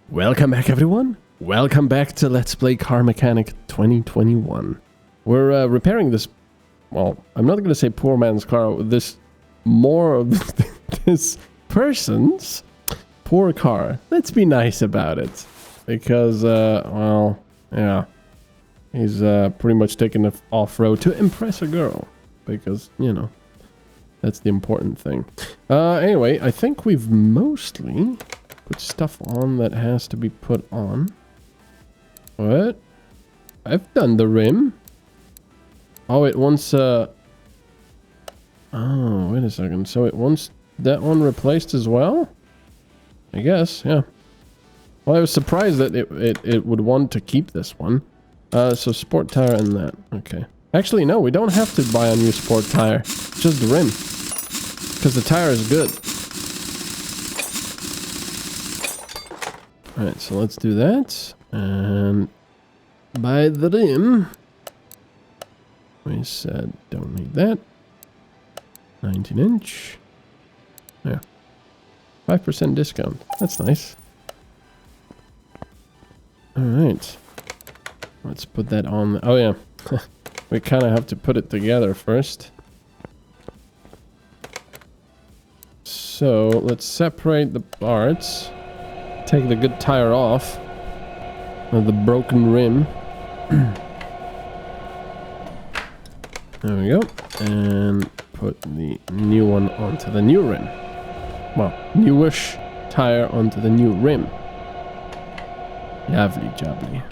Welcome back, everyone. Welcome back to Let's Play Car Mechanic 2021. We're repairing this, well, I'm not going to say poor man's car, this more of this person's poor car. Let's be nice about it. Because, well, yeah. He's pretty much taking it off-road to impress a girl. Because, you know, that's the important thing. Anyway, I think we've mostly put stuff on that has to be put on. What? I've done the rim. Oh, it wants, oh, wait a second. So it wants that one replaced as well? I guess, yeah. Well, I was surprised that it would want to keep this one. So sport tire and that. Okay. Actually, no, we don't have to buy a new sport tire. Just the rim. Because the tire is good. Alright, so let's do that. And buy the rim. We said don't need that. 19-inch. Yeah. 5% discount. That's nice. Alright. Let's put that on. Oh, yeah. We kind of have to put it together first. So, let's separate the parts. Take the good tire off. With the broken rim. There we go. And put the new one onto the new rim. Well, newish tire onto the new rim. Lovely jubbly.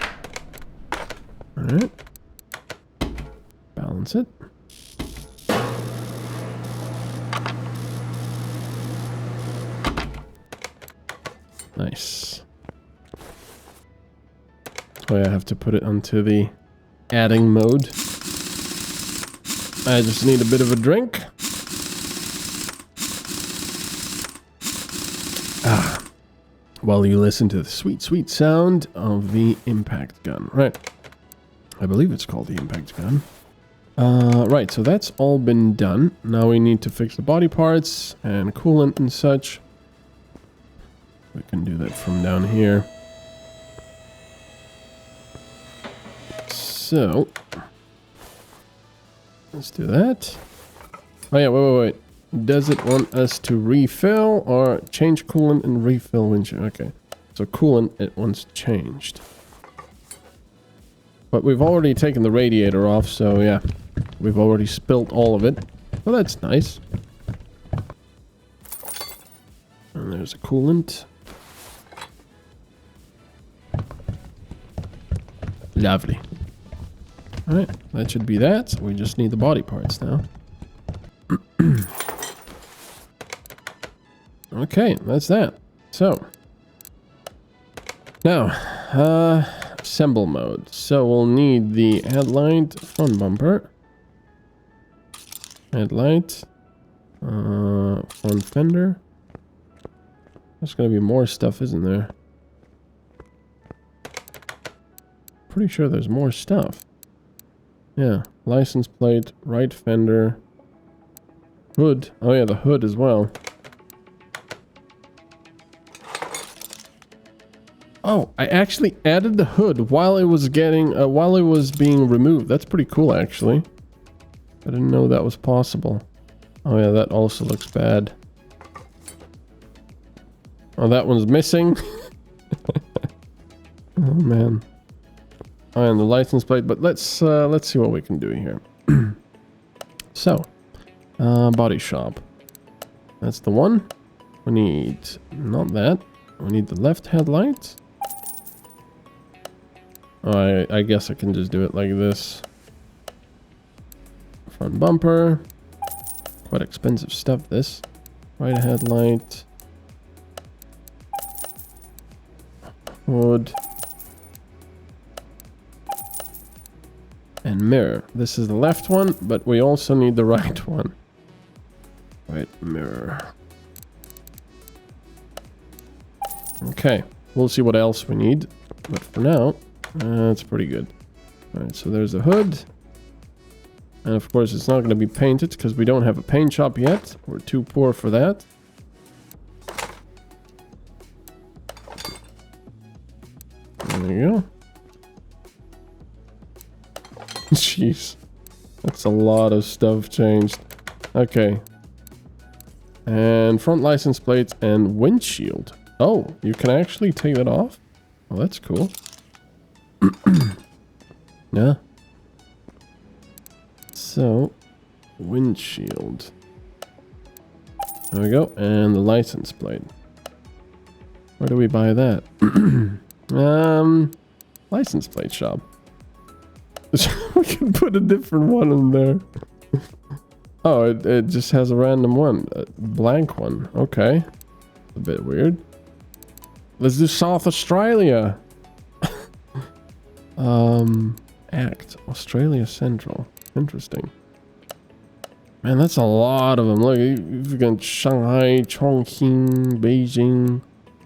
Alright. Balance it. Nice. Oh, yeah, I have to put it onto the adding mode. I just need a bit of a drink. While you listen to the sweet, sweet sound of the impact gun. Right. I believe it's called the impact gun. Right, so that's all been done. Now we need to fix the body parts and coolant and such. We can do that from down here. So, let's do that. Oh yeah, wait. Does it want us to refill or change coolant and refill windshield? Okay, so coolant it wants changed. But we've already taken the radiator off, so yeah. We've already spilt all of it. Well, that's nice. And there's a coolant. Lovely. Alright, that should be that. We just need the body parts now. Okay, that's that. So. Now, assemble mode. So we'll need the headlight, front bumper. Headlight. Front fender. There's gonna be more stuff, isn't there? Pretty sure there's more stuff. Yeah, license plate, right fender, hood. Oh yeah, the hood as well. Oh, I actually added the hood while it was being removed. That's pretty cool, actually. I didn't know that was possible. Oh yeah, that also looks bad. Oh, that one's missing. Oh man. Oh, and the license plate, but let's see what we can do here. So, body shop. That's the one. We need not that. We need the left headlight. Oh, I guess I can just do it like this. Front bumper. Quite expensive stuff, this. Right headlight. Hood. And mirror. This is the left one, but we also need the right one. Right mirror. Okay, we'll see what else we need. But for now, that's pretty good. Alright, so there's a hood. And of course it's not going to be painted because we don't have a paint shop yet. We're too poor for that. There you go. Jeez. That's a lot of stuff changed. Okay. And front license plates and windshield. Oh, you can actually take that off? Oh, that's cool. Yeah. So, windshield. There we go. And the license plate. Where do we buy that? License plate shop. We can put a different one in there. Oh, it just has a random one. A blank one. Okay. A bit weird. Let's do South Australia. Act. Australia Central. Interesting. Man, that's a lot of them. Look, you've got Shanghai, Chongqing, Beijing,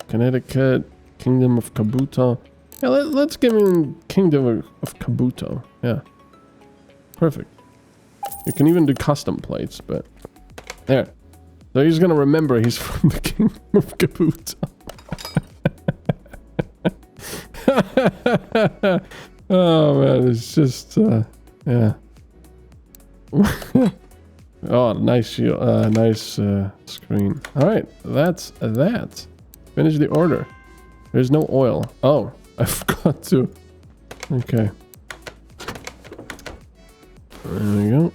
Connecticut, Kingdom of Kabuto. Yeah, let's give him Kingdom of Kabuto. Yeah. Perfect. You can even do custom plates, but... There. So he's gonna remember he's from the Kingdom of Kabuto. Oh man, it's just... yeah. Oh, nice screen. Alright, that's that. Finish the order. There's no oil. Oh, I forgot to. Okay. There we go.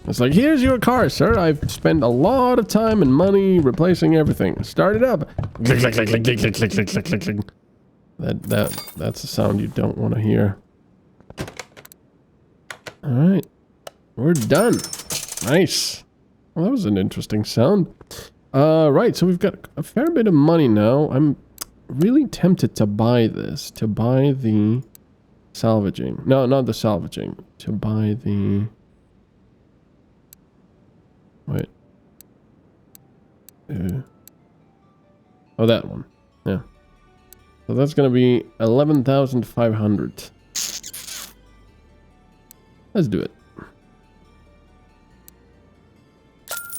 It's like, here's your car, sir. I've spent a lot of time and money replacing everything. Start it up. Click, click, click, click, click, click, click, click, click, click. That's a sound you don't want to hear. Alright. We're done. Nice. Well, that was an interesting sound. Right, so we've got a fair bit of money now. I'm really tempted to buy this. To buy the salvaging. No, not the salvaging. To buy the... Wait. Oh, that one. Yeah. So that's going to be 11,500. Let's do it.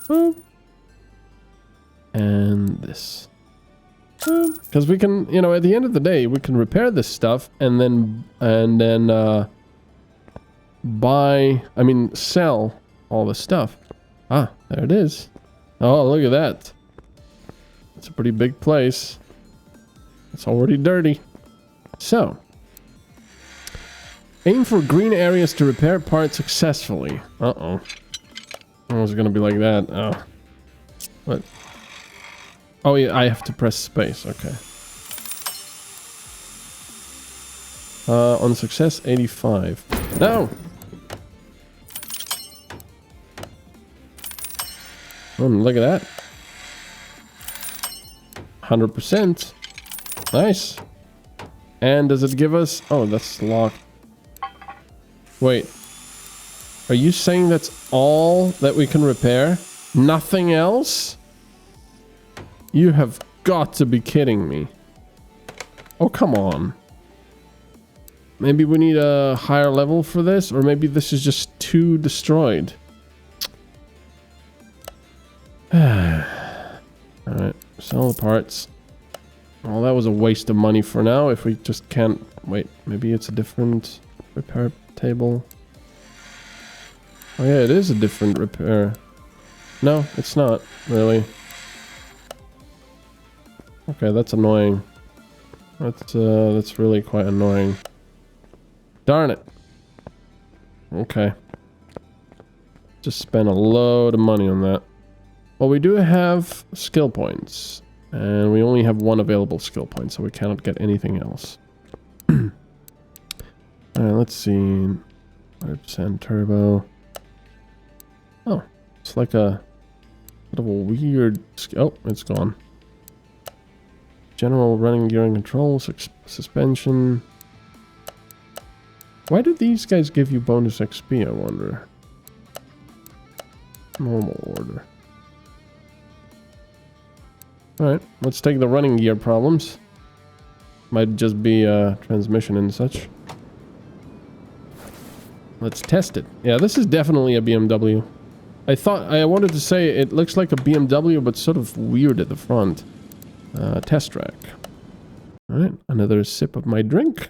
Oh. And this. Because we can, you know, at the end of the day, we can repair this stuff and then sell all the stuff. Ah, there it is. Oh, look at that. It's a pretty big place. It's already dirty. So, aim for green areas to repair parts successfully. Uh-oh. Oh, it's gonna be like that. Oh. What? Oh, yeah, I have to press space. Okay. On success, 85. No! Oh, look at that. 100%. Nice. And does it give us... Oh, that's locked. Wait. Are you saying that's all that we can repair? Nothing else? You have got to be kidding me. Oh, come on. Maybe we need a higher level for this, or maybe this is just too destroyed. Alright, sell the parts. Well, that was a waste of money for now. If we just can't... Wait, maybe it's a different repair table. Oh yeah, it is a different repair. No, it's not, really. Okay, that's annoying. That's really quite annoying. Darn it. Okay. Just spent a load of money on that. Well, we do have skill points. And we only have one available skill point, so we cannot get anything else. Alright, let's see. 100% turbo. Oh, it's like a bit of a weird... Oh, it's gone. General running gearing control, suspension. Why do these guys give you bonus XP, I wonder? Normal order. Alright, let's take the running gear problems. Might just be transmission and such. Let's test it. Yeah, this is definitely a BMW. I wanted to say it looks like a BMW, but sort of weird at the front. Test track. All right, another sip of my drink.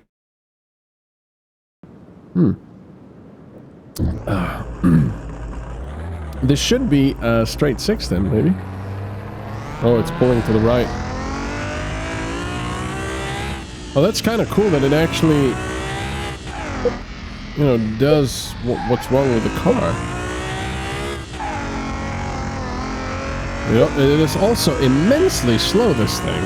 This should be a straight 6 then, maybe. Oh, it's pulling to the right. Oh, that's kind of cool that it actually, you know, does what's wrong with the car. Yep, it is also immensely slow, this thing.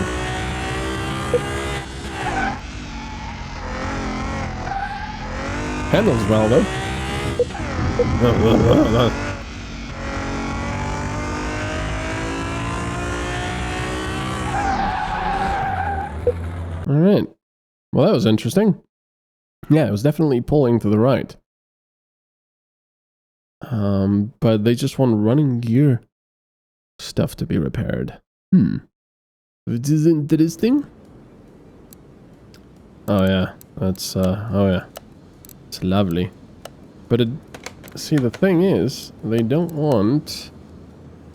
Handles well, though. Alright. Well, that was interesting. Yeah, it was definitely pulling to the right. But they just want running gear stuff to be repaired. Which is interesting. Oh yeah, that's oh yeah, it's lovely. But see, the thing is, they don't want.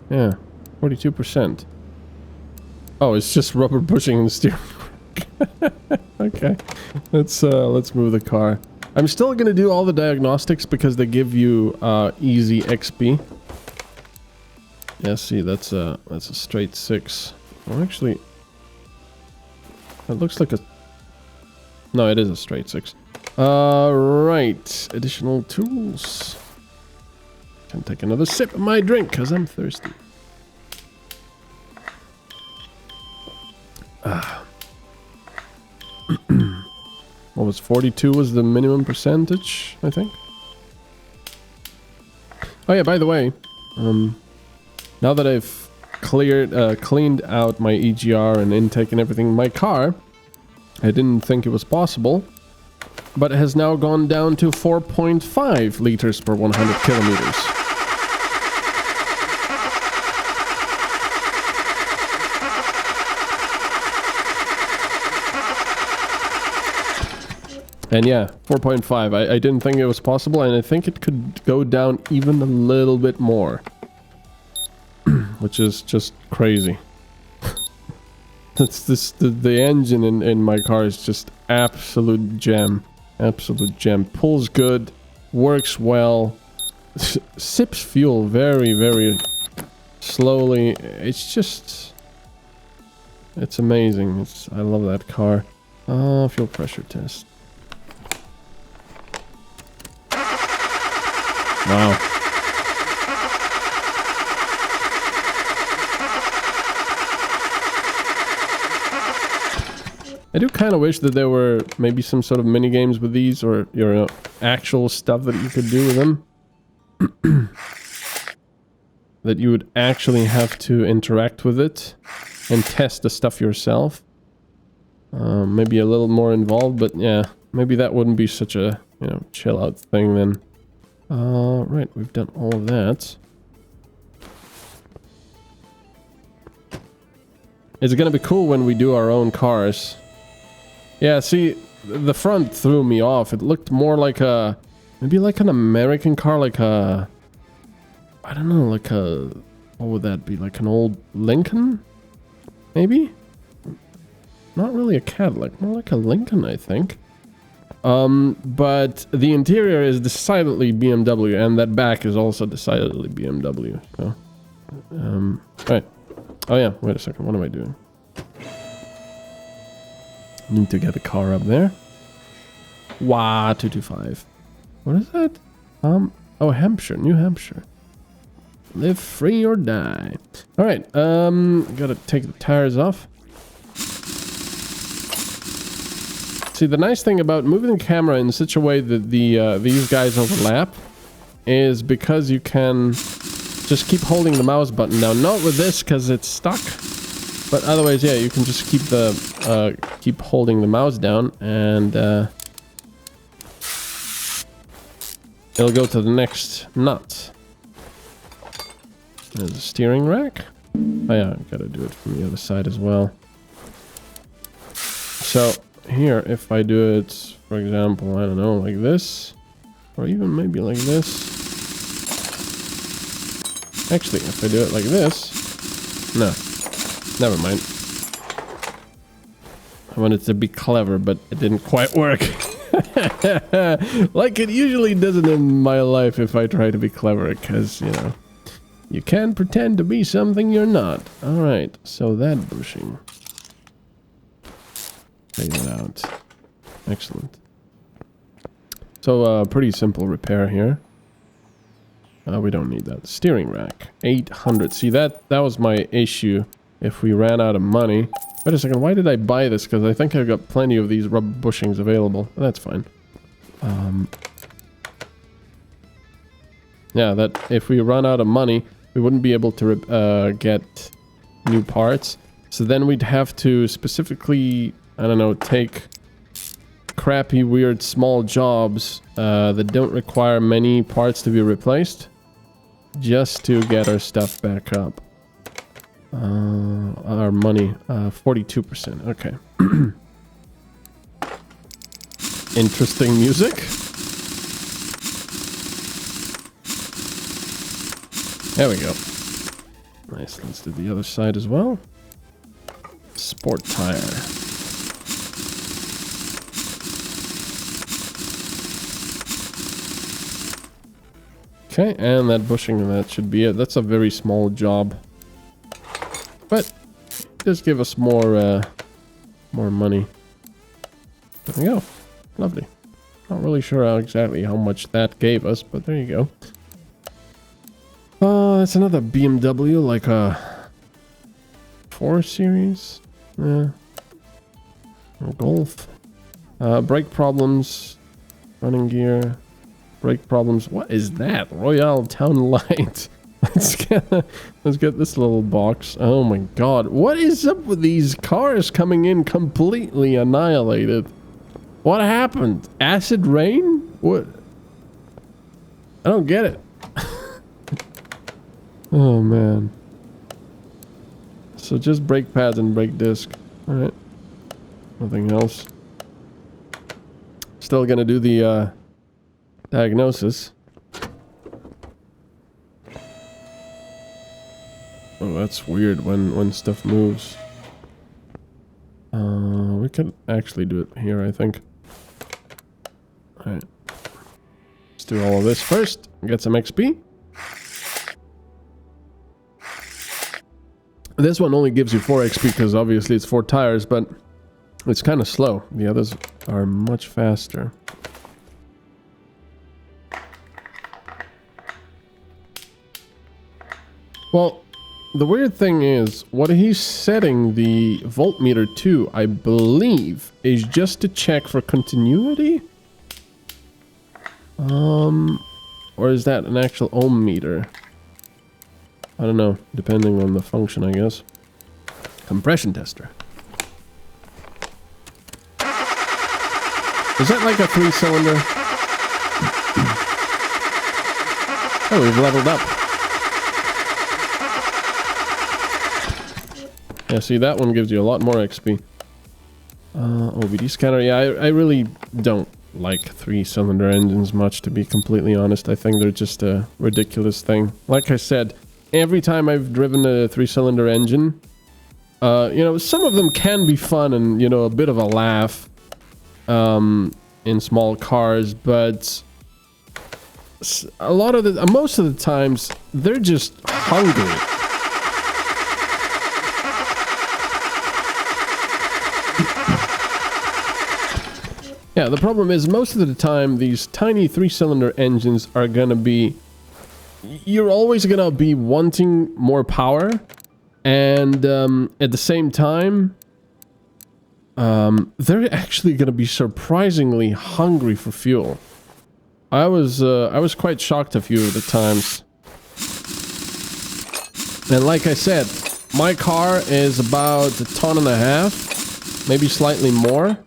Yeah, 42%. Oh, it's just rubber bushing the steering. Okay, let's move the car. I'm still gonna do all the diagnostics because they give you easy XP. Yeah, see, that's a straight 6. Well, actually, it looks like a. No, it is a straight 6. Right, additional tools. Can take another sip of my drink because I'm thirsty. What was 42 was the minimum percentage, I think. Oh yeah, by the way, now that I've cleaned out my EGR and intake and everything, my car, I didn't think it was possible, but it has now gone down to 4.5 liters per 100 kilometers. And yeah, 4.5. I didn't think it was possible, and I think it could go down even a little bit more. Which is just crazy. The engine in my car is just absolute gem. Absolute gem. Pulls good, works well, sips fuel very, very slowly. It's just... It's amazing. I love that car. Fuel pressure test. Wow. I do kind of wish that there were maybe some sort of mini games with these, or your actual stuff that you could do with them. That you would actually have to interact with it and test the stuff yourself. Maybe a little more involved, but yeah, maybe that wouldn't be such a, you know, chill out thing then. Right, we've done all of that. It's gonna be cool when we do our own cars. Yeah, see, the front threw me off. It looked more like a... Maybe like an American car, like a... I don't know, like a... What would that be? Like an old Lincoln? Maybe? Not really a Cadillac, more like a Lincoln, I think. But the interior is decidedly BMW, and that back is also decidedly BMW. So, right. Oh yeah, wait a second. What am I doing? Need to get the car up there. Wah, 225. What is that? Oh, Hampshire, New Hampshire. Live free or die. All right. Gotta take the tires off. See, the nice thing about moving the camera in such a way that these guys overlap is because you can just keep holding the mouse button down. Not with this because it's stuck, but otherwise, yeah, you can just keep holding the mouse down, and it'll go to the next nut. There's a steering rack. Oh yeah, I gotta do it from the other side as well. So here, if I do it, for example, I don't know, like this, or even maybe like this. Actually, if I do it like this, no, never mind. I wanted to be clever, but it didn't quite work. Like it usually doesn't in my life if I try to be clever, because, you know, you can't pretend to be something you're not. Alright, so that bushing. Fade it out. Excellent. So, pretty simple repair here. We don't need that. Steering rack. 800. See, that was my issue. If we ran out of money. Wait a second, why did I buy this? Because I think I've got plenty of these rubber bushings available. That's fine. Yeah, that if we run out of money, we wouldn't be able to get new parts. So then we'd have to specifically, I don't know, take crappy, weird, small jobs that don't require many parts to be replaced, just to get our stuff back up. Our money, 42%. Okay. Interesting music. There we go. Nice. Let's do the other side as well. Sport tire. Okay, and that bushing, and that should be it. That's a very small job. But just give us more money. There we go. Lovely. Not really sure exactly how much that gave us, but there you go. That's another BMW, like a 4 Series. Yeah. Or Golf. Brake problems. Running gear. Brake problems. What is that? Royale Town Light. Let's get this little box. Oh my god. What is up with these cars coming in completely annihilated? What happened? Acid rain? What? I don't get it. Oh man. So just brake pads and brake disc. Alright. Nothing else. Still gonna do the diagnosis. Oh, that's weird when stuff moves. We could actually do it here, I think. Alright. Let's do all of this first. Get some XP. This one only gives you 4 XP because obviously it's 4 tires, but it's kind of slow. The others are much faster. Well, the weird thing is, what he's setting the voltmeter to, I believe, is just to check for continuity? Or is that an actual ohm meter? I don't know, depending on the function, I guess. Compression tester. Is that like a 3-cylinder? Oh, we've leveled up. Yeah, see, that one gives you a lot more XP. OBD scanner. Yeah, I really don't like 3-cylinder engines much, to be completely honest. I think they're just a ridiculous thing. Like I said, every time I've driven a 3-cylinder engine, you know, some of them can be fun and, you know, a bit of a laugh in small cars, but a lot of the, most of the times, they're just hungry. Yeah, the problem is most of the time these tiny 3-cylinder engines are gonna be... You're always gonna be wanting more power, and at the same time, they're actually gonna be surprisingly hungry for fuel. I was quite shocked a few of the times. And like I said, my car is about 1.5 tons, maybe slightly more.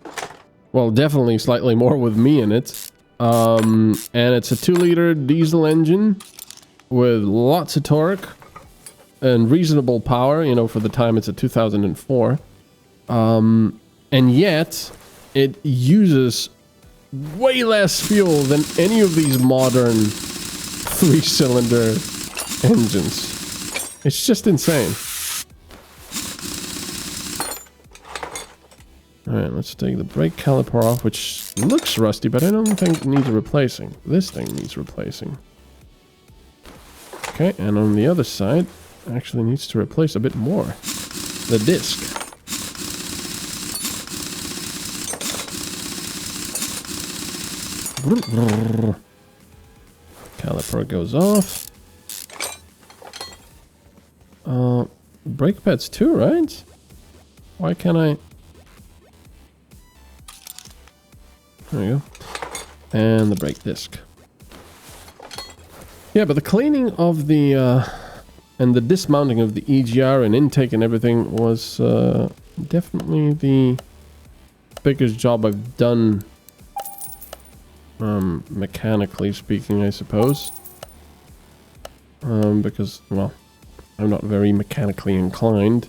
Well, definitely slightly more with me in it. And it's a 2-liter diesel engine with lots of torque and reasonable power, you know, for the time it's a 2004. And yet, it uses way less fuel than any of these modern 3-cylinder engines. It's just insane. Alright, let's take the brake caliper off, which looks rusty, but I don't think it needs replacing. This thing needs replacing. Okay, and on the other side, actually needs to replace a bit more. The disc. Caliper goes off. Brake pads too, right? Why can't I... There we go. And the brake disc. Yeah, but the cleaning of the... and the dismounting of the EGR and intake and everything was definitely the biggest job I've done, mechanically speaking, I suppose. Because, well, I'm not very mechanically inclined.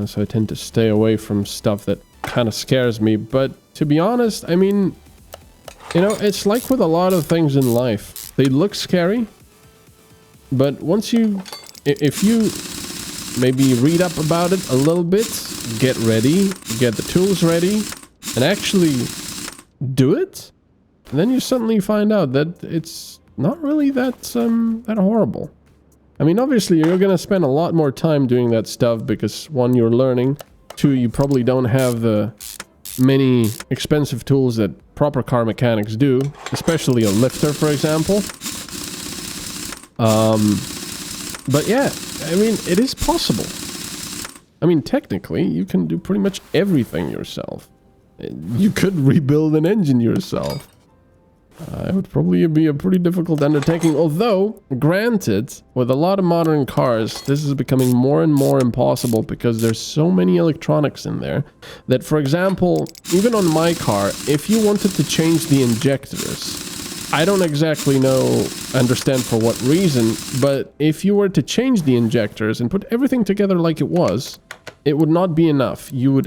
So I tend to stay away from stuff that kind of scares me. But to be honest, I mean, you know, it's like with a lot of things in life. They look scary. But once you, if you maybe read up about it a little bit, get ready, get the tools ready, and actually do it, then you suddenly find out that it's not really that that horrible. I mean, obviously you're gonna spend a lot more time doing that stuff because one, you're learning, two, you probably don't have the many expensive tools that proper car mechanics do, especially a lifter, for example. But yeah, I mean, it is possible. I mean, technically, you can do pretty much everything yourself. You could rebuild an engine yourself. It would probably be a pretty difficult undertaking, although, granted, with a lot of modern cars, this is becoming more and more impossible because there's so many electronics in there that, for example, even on my car, if you wanted to change the injectors, I don't exactly understand for what reason, but if you were to change the injectors and put everything together like it was, it would not be enough. You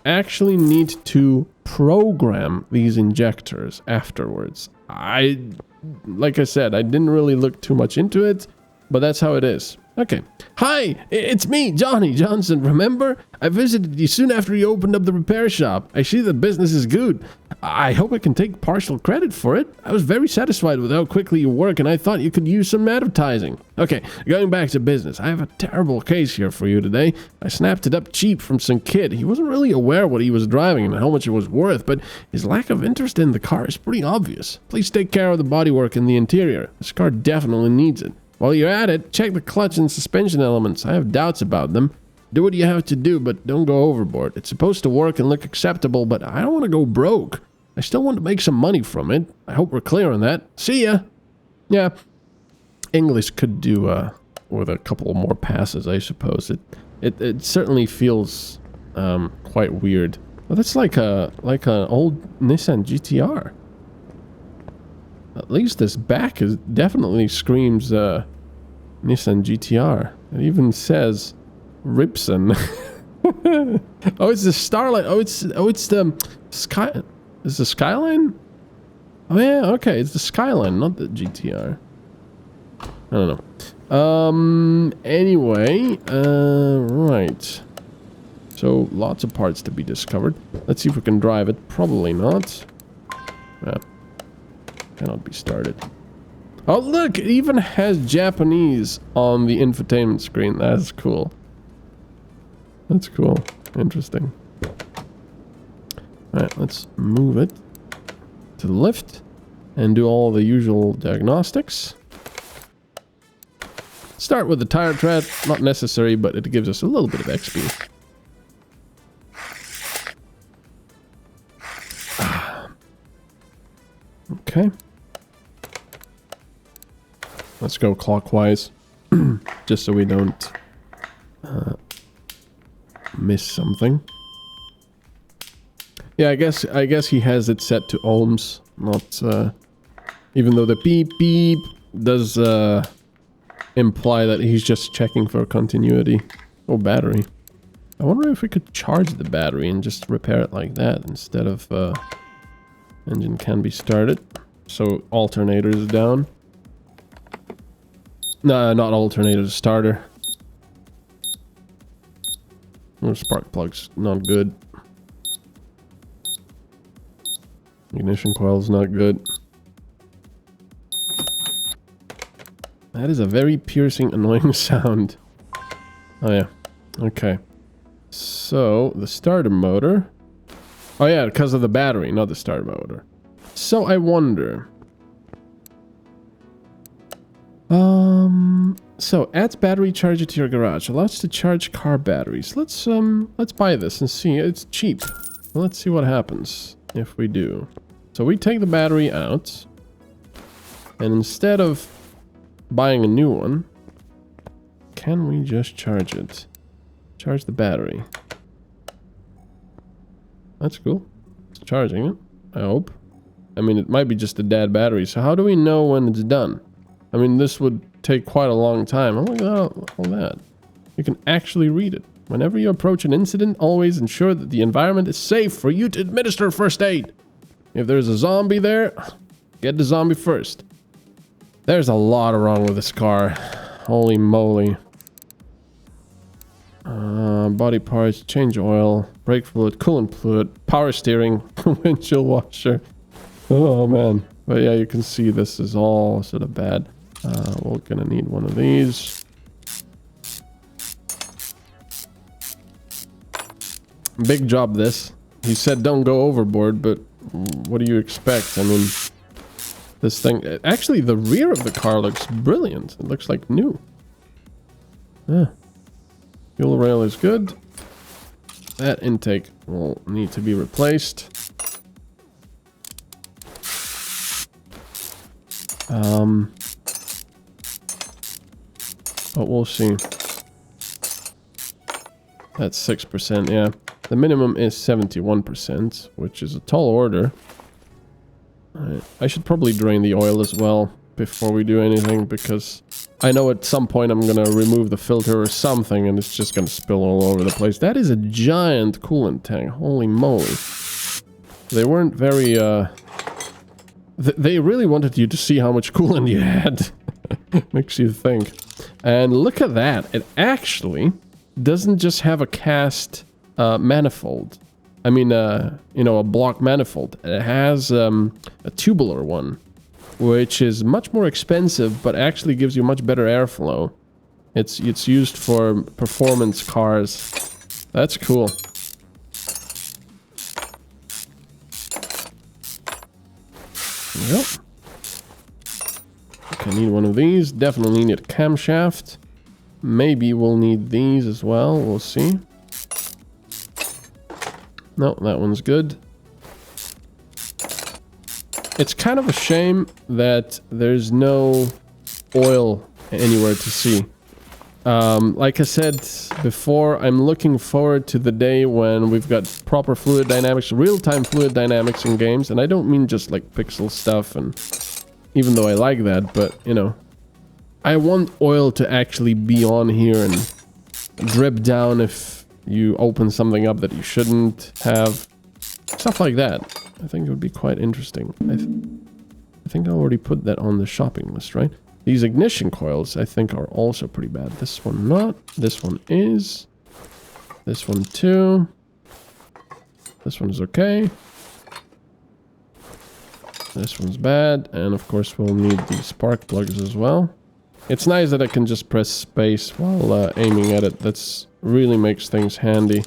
actually need to program these injectors afterwards. Like I said, I didn't really look too much into it, but that's how it is. Okay. Hi, it's me, Johnny Johnson. Remember? I visited you soon after you opened up the repair shop. I see the business is good. I hope I can take partial credit for it. I was very satisfied with how quickly you work, and I thought you could use some advertising. Okay, going back to business. I have a terrible case here for you today. I snapped it up cheap from some kid. He wasn't really aware what he was driving and how much it was worth, but his lack of interest in the car is pretty obvious. Please take care of the bodywork and the interior. This car definitely needs it. While you're at it, check the clutch and suspension elements. I have doubts about them. Do what you have to do, but don't go overboard. It's supposed to work and look acceptable, but I don't want to go broke. I still want to make some money from it. I hope we're clear on that. See ya! Yeah, English could do with a couple more passes, I suppose. It certainly feels quite weird. Well, that's like an old Nissan GTR. At least this back definitely screams Nissan GTR. It even says Ripson. Oh, it's the Starlight. Oh, it's the Sky. Is the Skyline? Oh yeah, okay, it's the Skyline, not the GTR. I don't know. Anyway, right. So lots of parts to be discovered. Let's see if we can drive it. Probably not. Cannot be started. Oh look, it even has Japanese on the infotainment screen. That's cool. That's cool. Interesting. Alright, let's move it to the lift and do all the usual diagnostics. Start with the tire tread. Not necessary, but it gives us a little bit of XP. Okay. Let's go clockwise, just so we don't miss something. Yeah, I guess he has it set to ohms, not even though the beep beep does imply that he's just checking for continuity. Oh, battery. I wonder if we could charge the battery and just repair it like that instead of engine can be started. So alternator is down. No, not alternator, starter. Oh, spark plugs, not good. Ignition coil's not good. That is a very piercing, annoying sound. Oh yeah, okay. So, the starter motor. Oh yeah, because of the battery, not the starter motor. So I wonder... So adds battery charger to your garage. Allows to charge car batteries. Let's buy this and see. It's cheap. Let's see what happens if we do. So we take the battery out. And instead of buying a new one, can we just charge it? Charge the battery. That's cool. It's charging it, I hope. I mean, it might be just a dead battery. So how do we know when it's done? I mean, this would take quite a long time. Oh, look at all that. You can actually read it. Whenever you approach an incident, always ensure that the environment is safe for you to administer first aid. If there's a zombie there, get the zombie first. There's a lot wrong with this car. Holy moly. Body parts, change oil, brake fluid, coolant fluid, power steering, windshield washer. Oh man. But yeah, you can see this is all sort of bad. We're gonna need one of these. Big job this. He said don't go overboard, but what do you expect? I mean, this thing... Actually, the rear of the car looks brilliant. It looks like new. Yeah. Fuel rail is good. That intake will need to be replaced. But we'll see. That's 6%, yeah. The minimum is 71%, which is a tall order. Right. I should probably drain the oil as well before we do anything, because I know at some point I'm gonna remove the filter or something and it's just gonna spill all over the place. That is a giant coolant tank. Holy moly. They weren't very, they really wanted you to see how much coolant you had. Makes you think. And look at that. It actually doesn't just have a cast manifold. I mean, you know, a block manifold. It has a tubular one, which is much more expensive, but actually gives you much better airflow. It's used for performance cars. That's cool. Yep. Okay, need one of these. Definitely need a camshaft. Maybe we'll need these as well. We'll see. No, that one's good. It's kind of a shame that there's no oil anywhere to see. Like I said before, I'm looking forward to the day when we've got proper fluid dynamics, real-time fluid dynamics in games. And I don't mean just like pixel stuff, and even though I like that, but you know, I want oil to actually be on here and drip down if you open something up that you shouldn't have. Stuff like that. I think it would be quite interesting. I think I already put that on the shopping list, right? These ignition coils, I think, are also pretty bad. This one not. This one is. This one too. This one is okay. This one's bad. And of course we'll need the spark plugs as well. It's nice that I can just press space while aiming at it. That's really makes things handy.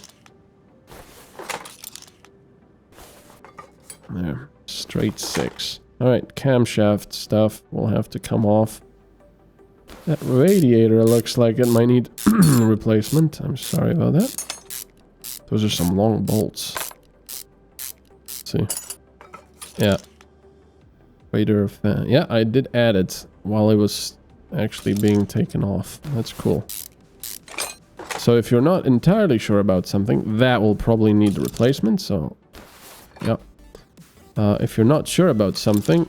There. Straight 6. Alright, camshaft stuff will have to come off. That radiator looks like it might need replacement. I'm sorry about that. Those are some long bolts. Let's see. Yeah. Radiator fan. Yeah, I did add it while it was actually being taken off. That's cool. So if you're not entirely sure about something, that will probably need replacement. So, yeah. If you're not sure about something,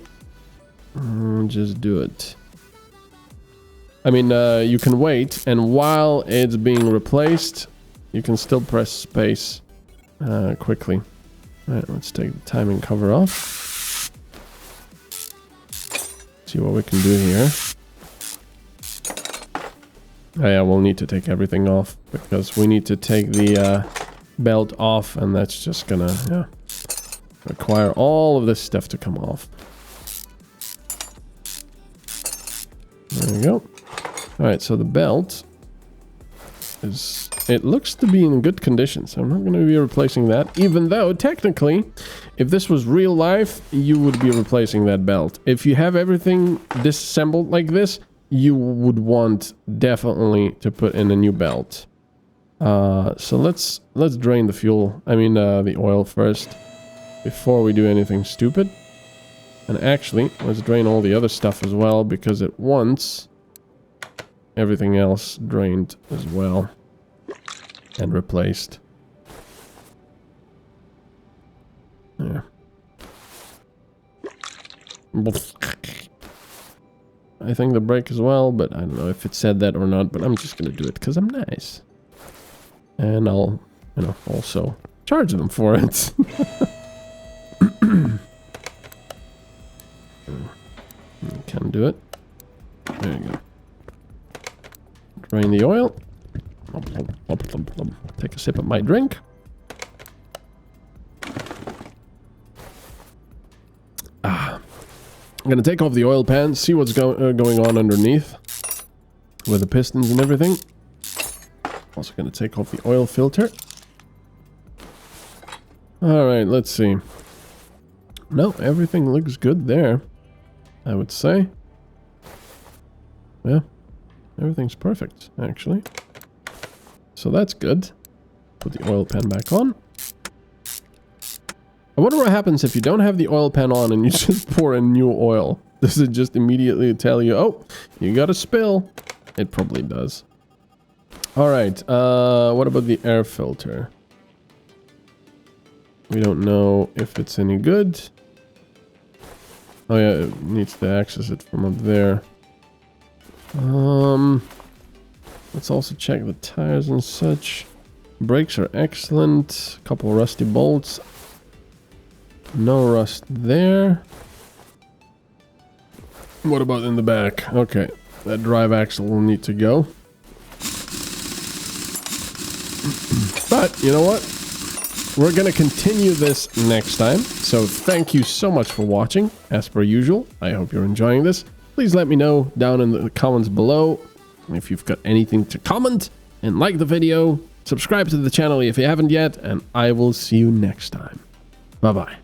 just do it. I mean, you can wait, and while it's being replaced, you can still press space quickly. Alright, let's take the timing cover off. See what we can do here. Oh yeah, we'll need to take everything off because we need to take the belt off, and that's just gonna require all of this stuff to come off. There we go. Alright, so the belt is... It looks to be in good condition, so I'm not going to be replacing that. Even though, technically, if this was real life, you would be replacing that belt. If you have everything disassembled like this, you would want definitely to put in a new belt. So let's drain the fuel, the oil first, before we do anything stupid. And actually, let's drain all the other stuff as well, because it wants everything else drained as well and replaced. Yeah. I think the brake as well, but I don't know if it said that or not, but I'm just gonna do it because I'm nice. And I'll, also charge them for it. Can do it. There you go. Drain the oil. Take a sip of my drink. I'm gonna take off the oil pan, see what's going on underneath with the pistons and everything. Also gonna take off the oil filter. Alright, let's see. No, everything looks good there, I would say. Yeah, everything's perfect, actually. So that's good. Put the oil pan back on. I wonder what happens if you don't have the oil pan on and you just pour in new oil. Does it just immediately tell you, oh, you got a spill? It probably does. Alright, what about the air filter? We don't know if it's any good. Oh yeah, it needs to access it from up there. Let's also check the tires and such. Brakes are excellent. A couple rusty bolts. No rust there. What about in the back? Okay, that drive axle will need to go. But, you know what? We're going to continue this next time. So thank you so much for watching. As per usual, I hope you're enjoying this. Please let me know down in the comments below if you've got anything to comment. And like the video. Subscribe to the channel if you haven't yet. And I will see you next time. Bye-bye.